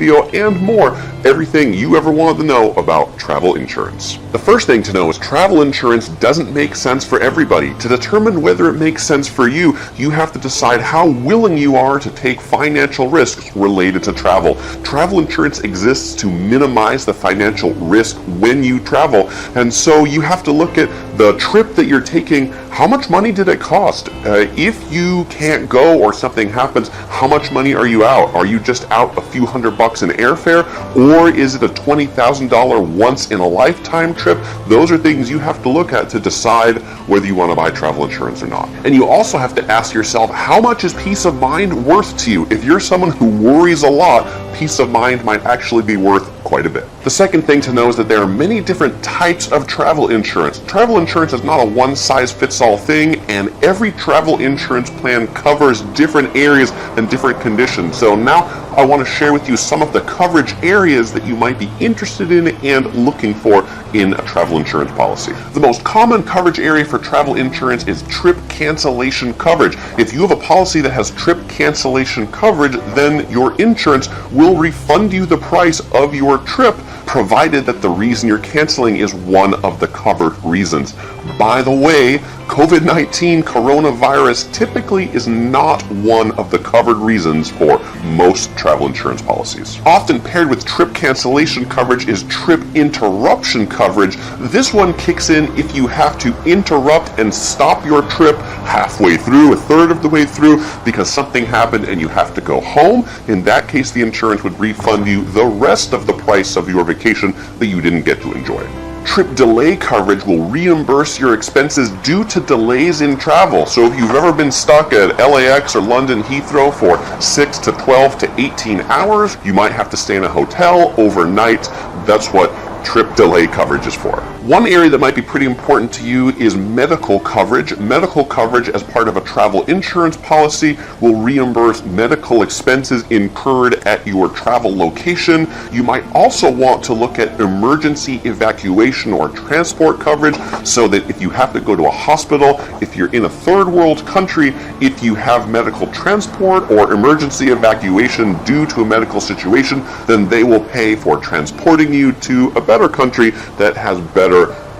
video, and more. Everything you ever wanted to know about travel insurance. The first thing to know is travel insurance doesn't make sense for everybody. To determine whether it makes sense for you, you have to decide how willing you are to take financial risks related to travel. Travel insurance exists to minimize the financial risk when you travel, and so you have to look at the trip that you're taking. How much money did it cost? If you can't go or something happens, how much money are you out? Are you just out a few $100 in airfare, or is it a $20,000 once in a lifetime trip? Those are things you have to look at to decide whether you want to buy travel insurance or not. And you also have to ask yourself, how much is peace of mind worth to you? If you're someone who worries a lot, peace of mind might actually be worth quite a bit. The second thing to know is that there are many different types of travel insurance. Travel insurance is not a one-size-fits-all thing, and every travel insurance plan covers different areas and different conditions. So now I want to share with you some of the coverage areas that you might be interested in and looking for in a travel insurance policy. The most common coverage area for travel insurance is trip cancellation coverage. If you have a policy that has trip cancellation coverage, then your insurance will refund you the price of your trip, provided that the reason you're canceling is one of the covered reasons. By the way, COVID-19 coronavirus typically is not one of the covered reasons for most travel insurance policies. Often paired with trip cancellation coverage is trip interruption coverage. This one kicks in if you have to interrupt and stop your trip halfway through, a third of the way through, because something happened and you have to go home. In that case, the insurance would refund you the rest of the price of your vacation that you didn't get to enjoy. Trip delay coverage will reimburse your expenses due to delays in travel. So if you've ever been stuck at LAX or London Heathrow for 6 to 12 to 18 hours, you might have to stay in a hotel overnight. That's what trip delay coverage is for. One area that might be pretty important to you is medical coverage. Medical coverage as part of a travel insurance policy will reimburse medical expenses incurred at your travel location. You might also want to look at emergency evacuation or transport coverage, so that if you have to go to a hospital, if you're in a third world country, if you have medical transport or emergency evacuation due to a medical situation, then they will pay for transporting you to a better country that has better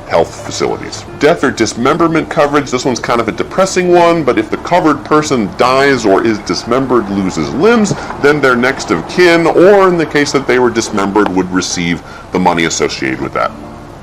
health facilities. Death or dismemberment coverage, this one's kind of a depressing one, but if the covered person dies or is dismembered, loses limbs, then their next of kin, or in the case that they were dismembered, would receive the money associated with that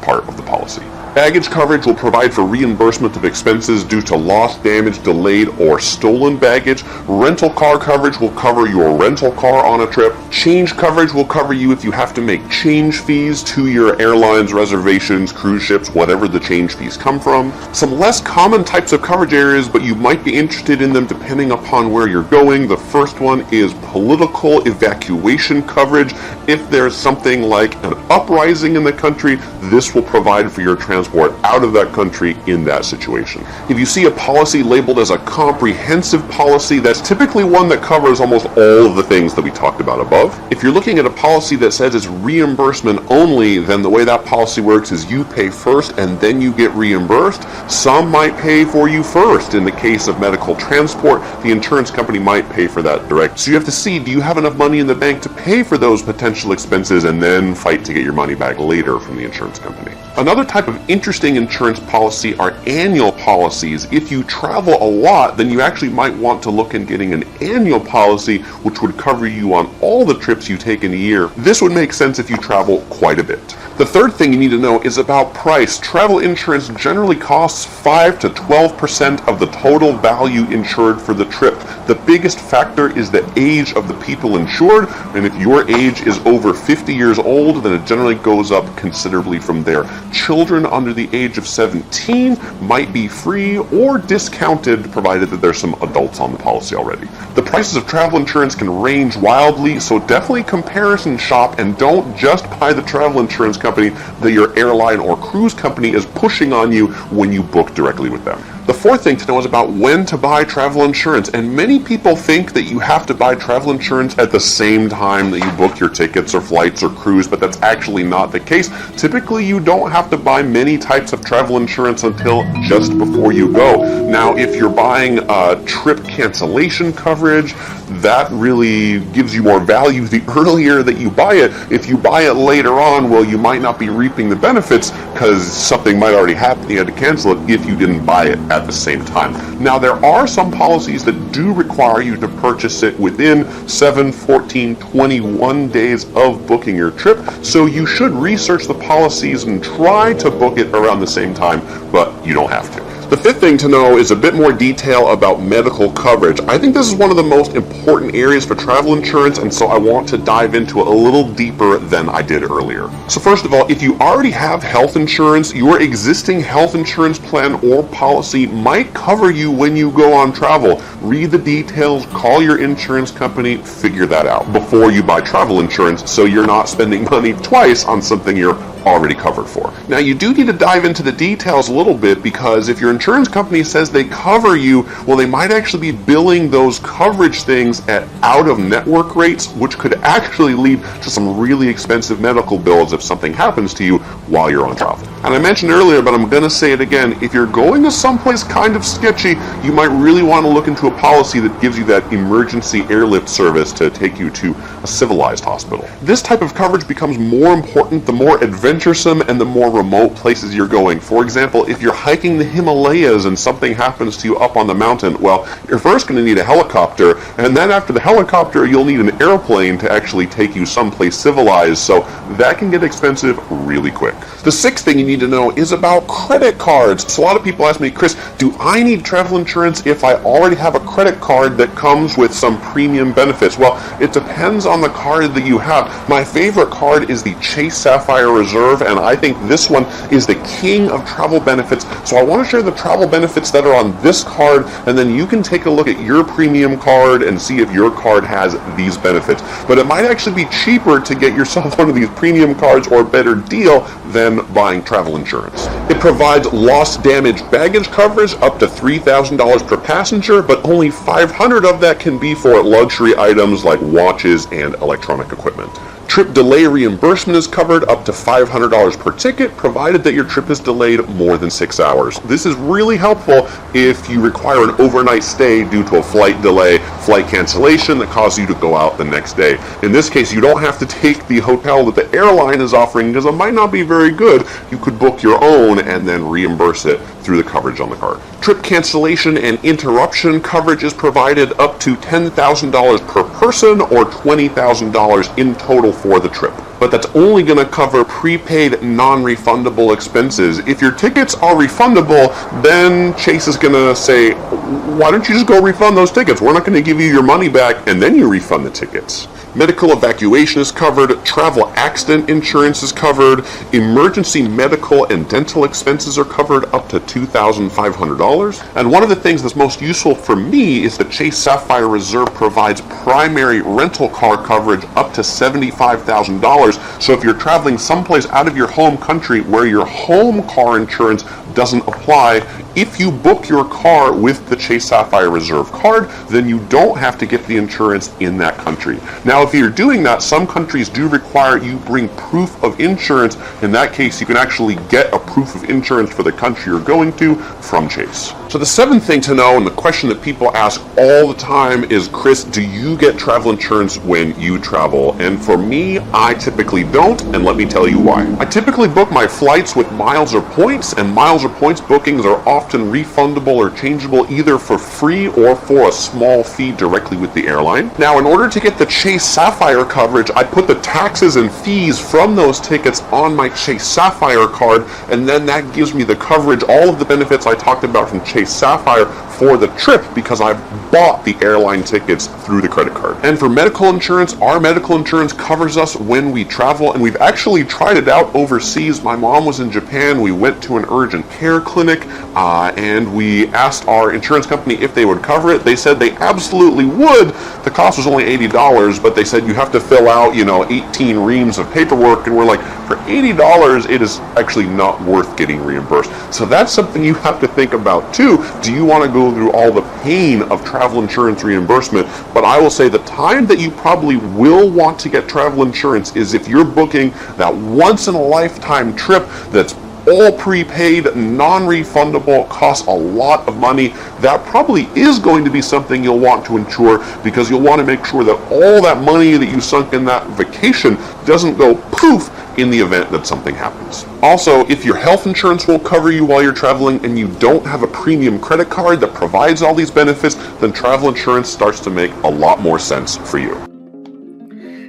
part of the policy. Baggage coverage will provide for reimbursement of expenses due to lost, damaged, delayed, or stolen baggage. Rental car coverage will cover your rental car on a trip. Change coverage will cover you if you have to make change fees to your airlines, reservations, cruise ships, whatever the change fees come from. Some less common types of coverage areas, but you might be interested in them depending upon where you're going. The first one is political evacuation coverage. If there's something like an uprising in the country, this will provide for your transport out of that country in that situation. If you see a policy labeled as a comprehensive policy, that's typically one that covers almost all of the things that we talked about above. If you're looking at a policy that says it's reimbursement only, then the way that policy works is you pay first and then you get reimbursed. Some might pay for you first. In the case of medical transport, the insurance company might pay for that direct. So you have to see, do you have enough money in the bank to pay for those potential expenses and then fight to get your money back later from the insurance company. Another type of interesting insurance policy are annual policies. If you travel a lot, then you actually might want to look at getting an annual policy which would cover you on all the trips you take in a year. This would make sense if you travel quite a bit. The third thing you need to know is about price. Travel insurance generally costs 5 to 12% of the total value insured for the trip. The biggest factor is the age of the people insured, and if your age is over 50 years old, then it generally goes up considerably from there. Children under the age of 17 might be free or discounted, provided that there's some adults on the policy already. The prices of travel insurance can range wildly, so definitely comparison shop and don't just buy the travel insurance company that your airline or cruise company is pushing on you when you book directly with them. The fourth thing to know is about when to buy travel insurance, and many people think that you have to buy travel insurance at the same time that you book your tickets or flights or cruise, but that's actually not the case. Typically, you don't have to buy many types of travel insurance until just before you go. Now, if you're buying trip cancellation coverage, that really gives you more value the earlier that you buy it. If you buy it later on, well, you might not be reaping the benefits because something might already happen. You had to cancel it if you didn't buy it at the same time. Now, there are some policies that do require you to purchase it within 7, 14, 21 days of booking your trip, so you should research the policies and try to book it around the same time, but you don't have to. The fifth thing to know is a bit more detail about medical coverage. I think this is one of the most important areas for travel insurance, and so I want to dive into it a little deeper than I did earlier. So first of all, if you already have health insurance, your existing health insurance plan or policy might cover you when you go on travel. Read the details, call your insurance company, figure that out before you buy travel insurance so you're not spending money twice on something you're already covered for. Now, you do need to dive into the details a little bit, because if your insurance company says they cover you, well, they might actually be billing those coverage things at out-of-network rates, which could actually lead to some really expensive medical bills if something happens to you while you're on travel. And I mentioned earlier, but I'm going to say it again, if you're going to someplace kind of sketchy, you might really want to look into a policy that gives you that emergency airlift service to take you to a civilized hospital. This type of coverage becomes more important the more adventuresome and the more remote places you're going. For example, if you're hiking the Himalayas and something happens to you up on the mountain, well, you're first going to need a helicopter, and then after the helicopter, you'll need an airplane to actually take you someplace civilized, so that can get expensive really quick. The sixth thing you need to know is about credit cards. So a lot of people ask me, Chris, do I need travel insurance if I already have a credit card that comes with some premium benefits? Well, it depends on the card that you have. My favorite card is the Chase Sapphire Reserve, and I think this one is the king of travel benefits. So I want to share the travel benefits that are on this card, and then you can take a look at your premium card and see if your card has these benefits. But it might actually be cheaper to get yourself one of these premium cards or a better deal than buying travel insurance. It provides lost damage baggage coverage up to $3,000 per passenger, but only $500 of that can be for luxury items like watches and electronic equipment. Trip delay reimbursement is covered up to $500 per ticket, provided that your trip is delayed more than 6 hours. This is really helpful if you require an overnight stay due to a flight delay, flight cancellation that causes you to go out the next day. In this case, you don't have to take the hotel that the airline is offering because it might not be very good. You could book your own and then reimburse it through the coverage on the card. Trip cancellation and interruption coverage is provided up to $10,000 per person or $20,000 in total for the trip. But that's only going to cover prepaid non-refundable expenses. If your tickets are refundable, then Chase is going to say, why don't you just go refund those tickets? We're not going to give you your money back, and then you refund the tickets. Medical evacuation is covered, travel accident insurance is covered, emergency medical and dental expenses are covered up to $2,500. And one of the things that's most useful for me is the Chase Sapphire Reserve provides primary rental car coverage up to $75,000. So if you're traveling someplace out of your home country where your home car insurance doesn't apply, if you book your car with the Chase Sapphire Reserve card, then you don't have to get the insurance in that country. Now, if you're doing that, some countries do require you bring proof of insurance. In that case, you can actually get a proof of insurance for the country you're going to from Chase. So the seventh thing to know, and the question that people ask all the time is, Chris, do you get travel insurance when you travel? And for me, I typically don't, and let me tell you why. I typically book my flights with miles or points, and miles or points bookings are often refundable or changeable either for free or for a small fee directly with the airline. Now, in order to get the Chase Sapphire coverage, I put the taxes and fees from those tickets on my Chase Sapphire card, and then that gives me the coverage, all of the benefits I talked about from Chase Sapphire for the trip because I've bought the airline tickets through the credit card. And for medical insurance, our medical insurance covers us when we travel, and we've actually tried it out overseas. My mom was in Japan. We went to an urgent care clinic clinic, and we asked our insurance company if they would cover it. They said they absolutely would. The cost was only $80, but they said you have to fill out, 18 reams of paperwork, and we're like, for $80, it is actually not worth getting reimbursed. So that's something you have to think about too. Do you want to go through all the pain of travel insurance reimbursement? But I will say the time that you probably will want to get travel insurance is if you're booking that once-in-a-lifetime trip that's all prepaid, non-refundable, costs a lot of money. That probably is going to be something you'll want to insure, because you'll want to make sure that all that money that you sunk in that vacation doesn't go poof in the event that something happens. Also, if your health insurance will cover you while you're traveling and you don't have a premium credit card that provides all these benefits, then travel insurance starts to make a lot more sense for you.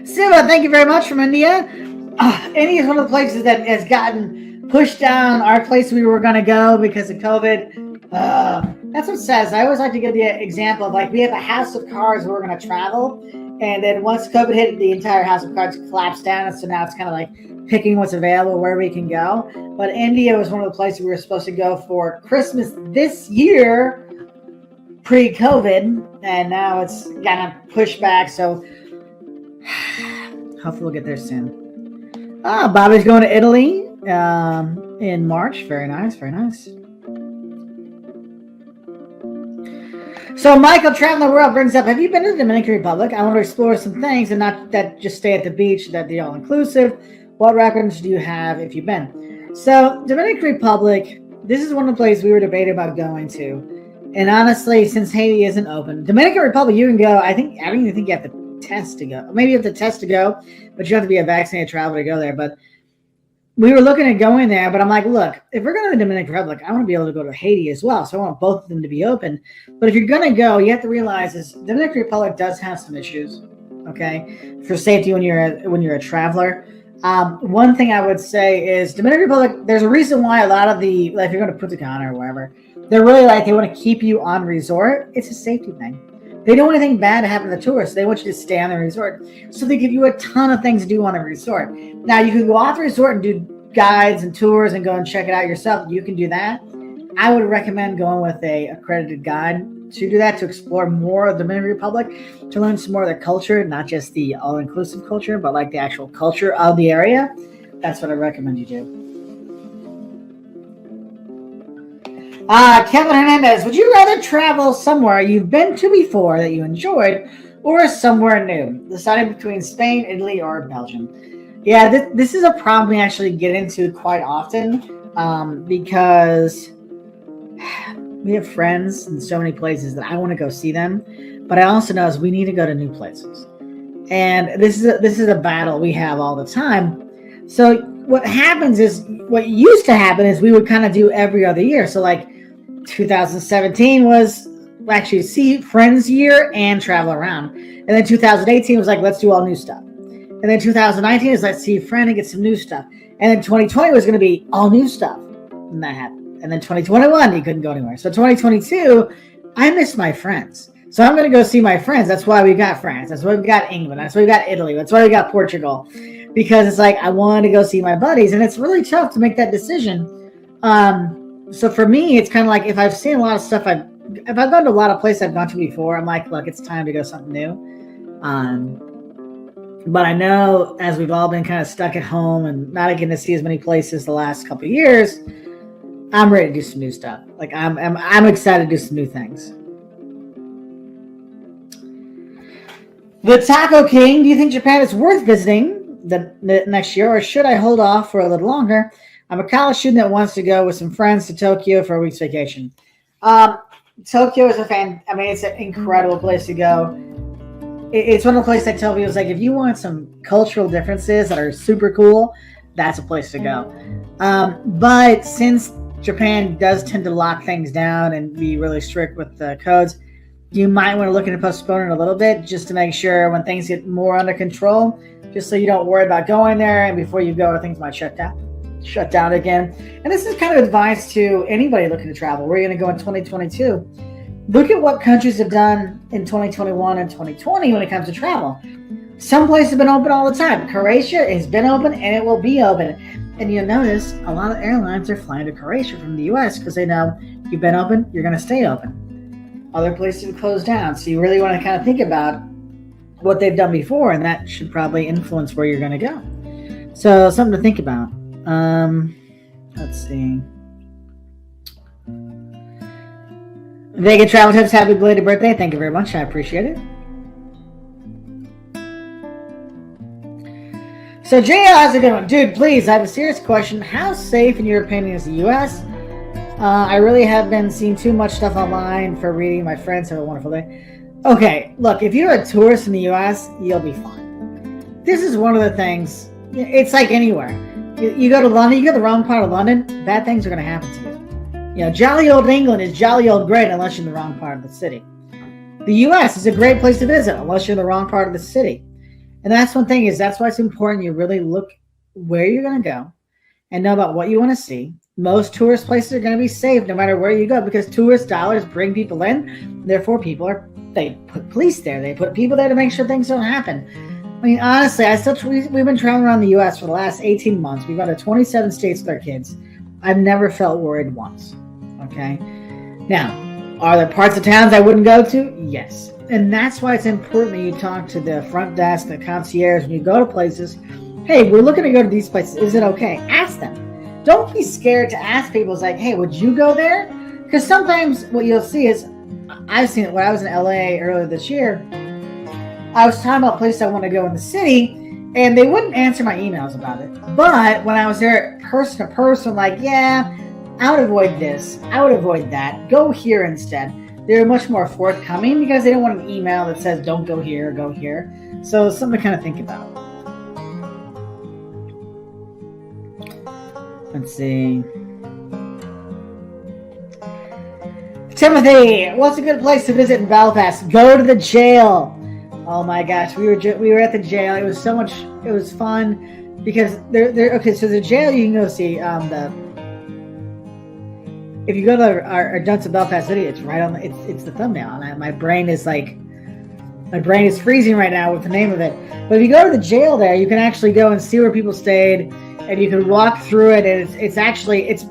Siva, thank you very much from India. India is one of the places that has gotten pushed down our place we were going to go because of COVID. That's what it says. I always like to give the example of, like, we have a house of cards where we're going to travel, and then once COVID hit, the entire house of cards collapsed down, and so now it's kind of like picking what's available, where we can go. But India was one of the places we were supposed to go for Christmas this year, pre-COVID, and now it's kind of pushed back, so hopefully we'll get there soon. Bobby's going to Italy in March. Very nice, very nice. So Michael, traveling the world, brings up, have you been to the Dominican Republic? I want to explore some things and not that just stay at the beach, that the all-inclusive. What records do you have if you've been? So Dominican Republic, this is one of the places we were debating about going to. And honestly, since Haiti isn't open, Dominican Republic, you can go. I don't even think you have to test to go. Maybe you have to test to go, but you have to be a vaccinated traveler to go there. But we were looking at going there, but I'm like, look, if we're going to the Dominican Republic, I want to be able to go to Haiti as well. So I want both of them to be open. But if you're going to go, you have to realize is the Dominican Republic does have some issues, okay, for safety when you're a traveler. One thing I would say is Dominican Republic, there's a reason why a lot of the, like if you're going to Punta Cana or wherever, they're really like, they want to keep you on resort. It's a safety thing. They don't want anything bad to happen to the tourists. They want you to stay on the resort. So they give you a ton of things to do on a resort. Now, you can go off the resort and do guides and tours and go and check it out yourself. You can do that. I would recommend going with a accredited guide to do that, to explore more of the Dominican Republic, to learn some more of their culture, not just the all-inclusive culture, but like the actual culture of the area. That's what I recommend you do. Kevin Hernandez, would you rather travel somewhere you've been to before that you enjoyed, or somewhere new? Deciding between Spain, Italy, or Belgium. Yeah, this is a problem we actually get into quite often, because we have friends in so many places that I want to go see them, but I also know is we need to go to new places, and this is a battle we have all the time. So what happens is, what used to happen is we would kind of do every other year. So like 2017 was actually see friends year and travel around, and then 2018 was like, let's do all new stuff. And then 2019 is let's see a friend and get some new stuff. And then 2020 was going to be all new stuff. And that happened. And then 2021, you couldn't go anywhere. So 2022, I miss my friends. So I'm going to go see my friends. That's why we got France. That's why we got England. That's why we got Italy. That's why we got Portugal. Because it's like, I wanted to go see my buddies. And it's really tough to make that decision. So for me, it's kind of like, if I've seen a lot of stuff, if I've gone to a lot of places I've gone to before, I'm like, look, it's time to go something new. But I know, as we've all been kind of stuck at home and not getting to see as many places the last couple of years, I'm ready to do some new stuff. Like I'm excited to do some new things. The Taco King, do you think Japan is worth visiting the next year, or should I hold off for a little longer? I'm a college student that wants to go with some friends to Tokyo for a week's vacation. Tokyo is it's an incredible place to go. It's one of the places I tell people, is like, if you want some cultural differences that are super cool, that's a place to go. But since Japan does tend to lock things down and be really strict with the codes, you might want to look into postponing a little bit, just to make sure when things get more under control, just so you don't worry about going there, and before you go, things might shut down again. And this is kind of advice to anybody looking to travel. We're going to go in 2022. Look at what countries have done in 2021 and 2020 when it comes to travel. Some places have been open all the time. Croatia has been open and it will be open. And you'll notice a lot of airlines are flying to Croatia from the US because they know you've been open, you're going to stay open. Other places have closed down. So you really want to kind of think about what they've done before, and that should probably influence where you're going to go. So something to think about. Let's see. Vegas Travel Tips, happy belated birthday. Thank you very much. I appreciate it. So JL has a good one. Dude, please, I have a serious question. How safe, in your opinion, is the U.S.? I really have been seeing too much stuff online for reading. My friends have a wonderful day. Okay, look, if you're a tourist in the U.S., you'll be fine. This is one of the things. It's like anywhere. You go to London, you go to the wrong part of London, bad things are going to happen to you. You know, jolly old England is jolly old great unless you're in the wrong part of the city. The U.S. is a great place to visit unless you're in the wrong part of the city. And that's one thing, is that's why it's important you really look where you're going to go and know about what you want to see. Most tourist places are going to be safe no matter where you go, because tourist dollars bring people in. Therefore, they put police there. They put people there to make sure things don't happen. I mean, honestly, we've been traveling around the U.S. for the last 18 months. We've gone to 27 states with our kids. I've never felt worried once. Okay? Now, are there parts of towns I wouldn't go to? Yes. And that's why it's important that you talk to the front desk, the concierge, when you go to places. Hey, we're looking to go to these places. Is it okay? Ask them. Don't be scared to ask people. It's like, hey, would you go there? Because sometimes what you'll see is, I've seen it when I was in LA earlier this year. I was talking about places I want to go in the city, and they wouldn't answer my emails about it. But when I was there person to person, like, yeah, I would avoid this. I would avoid that. Go here instead. They're much more forthcoming because they don't want an email that says, don't go here, go here. So it's something to kind of think about. Let's see. Timothy, what's a good place to visit in Belfast? Go to the jail. Oh my gosh, we were at the jail. It was so much. It was fun because okay. So the jail you can go see. If you go to our Johnson Belfast video, it's right on. It's the thumbnail. And my brain is freezing right now with the name of it. But if you go to the jail there, you can actually go and see where people stayed, and you can walk through it. And it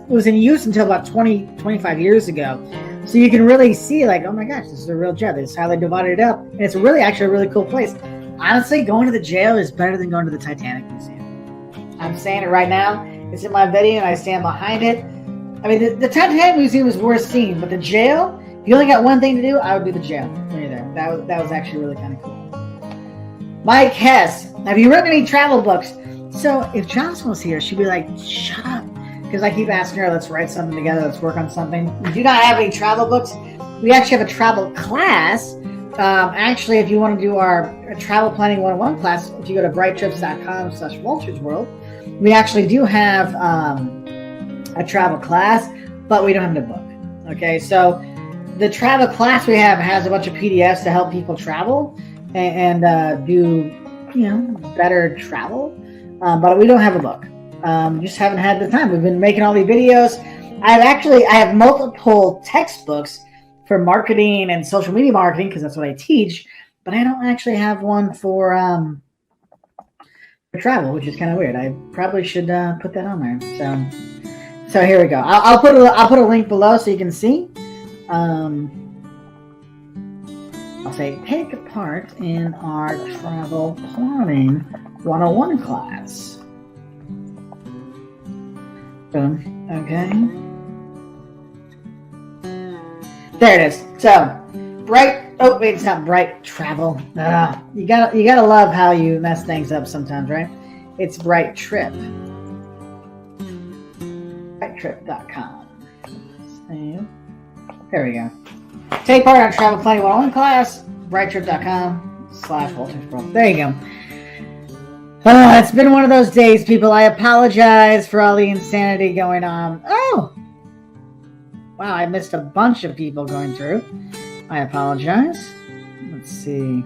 was in use until about 25 years ago. So you can really see, like, oh my gosh, this is a real jail. This is how they divided it up. And it's really actually a really cool place. Honestly, going to the jail is better than going to the Titanic Museum. I'm saying it right now. It's in my video and I stand behind it. I mean, the Titanic Museum is worth seeing, but the jail, if you only got one thing to do, I would do the jail. When you're there. That was actually really kind of cool. Mike Hess, have you written any travel books? So if Jocelyn was here, she'd be like, shut up. Because I keep asking her, let's write something together, let's work on something. We do not have any travel books. We actually have a travel class. Actually, if you want to do our travel planning 101 class, if you go to brighttrips.com/WaltersWorld, we actually do have a travel class, but we don't have the book. Okay, so the travel class we have has a bunch of PDFs to help people travel and do, better travel, but we don't have a book. Just haven't had the time. We've been making all these videos. I have multiple textbooks for marketing and social media marketing because that's what I teach, but I don't actually have one for travel, which is kind of weird. I probably should put that on there. So here we go. I'll put a link below so you can see. I'll say take part in our travel planning 101 class. Boom. Okay. There it is. So, it's not Bright Travel. You gotta love how you mess things up sometimes, right? It's Bright Trip. BrightTrip.com. There we go. Take part in our travel planning 101 class. BrightTrip.com/WaltersWorld. There you go. It's been one of those days, people. I apologize for all the insanity going on. Oh! Wow, I missed a bunch of people going through. I apologize. Let's see.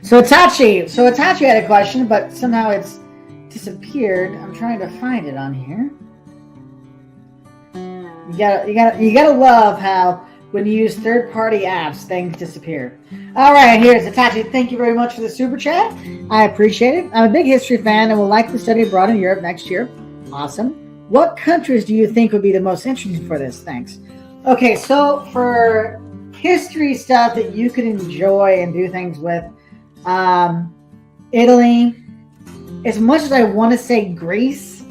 So Itachi had a question, but somehow it's disappeared. I'm trying to find it on here. You gotta love how When you use third-party apps, things disappear. All right, here's Itachi. Thank you very much for the super chat. I appreciate it. I'm a big history fan and will likely study abroad in Europe next year. Awesome. What countries do you think would be the most interesting for this? Thanks. Okay, so for history stuff that you could enjoy and do things with, Italy, as much as I want to say Greece,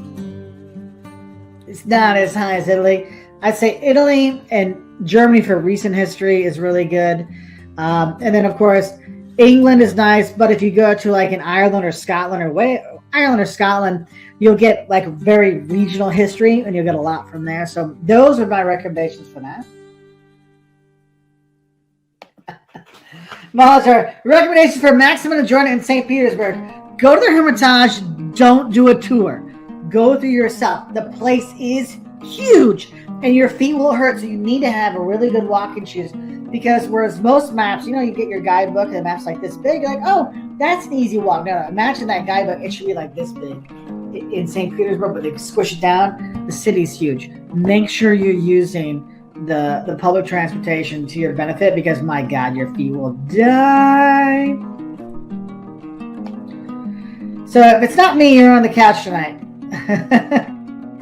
it's not as high as Italy. I'd say Italy and Germany for recent history is really good. And then, of course, England is nice. But if you go to like in Ireland or Scotland you'll get like very regional history and you'll get a lot from there. So those are my recommendations for that. Malazar, recommendations for maximum enjoyment in St. Petersburg. Go to the Hermitage. Don't do a tour. Go through yourself. The place is huge and your feet will hurt. So you need to have a really good walking shoes, because whereas most maps, you get your guidebook and the map's like this big. You're like, oh, that's an easy walk. No, imagine that guidebook. It should be like this big in St. Petersburg, but they squish it down. The city's huge. Make sure you're using the public transportation to your benefit, because my God, your feet will die. So if it's not me, you're on the couch tonight.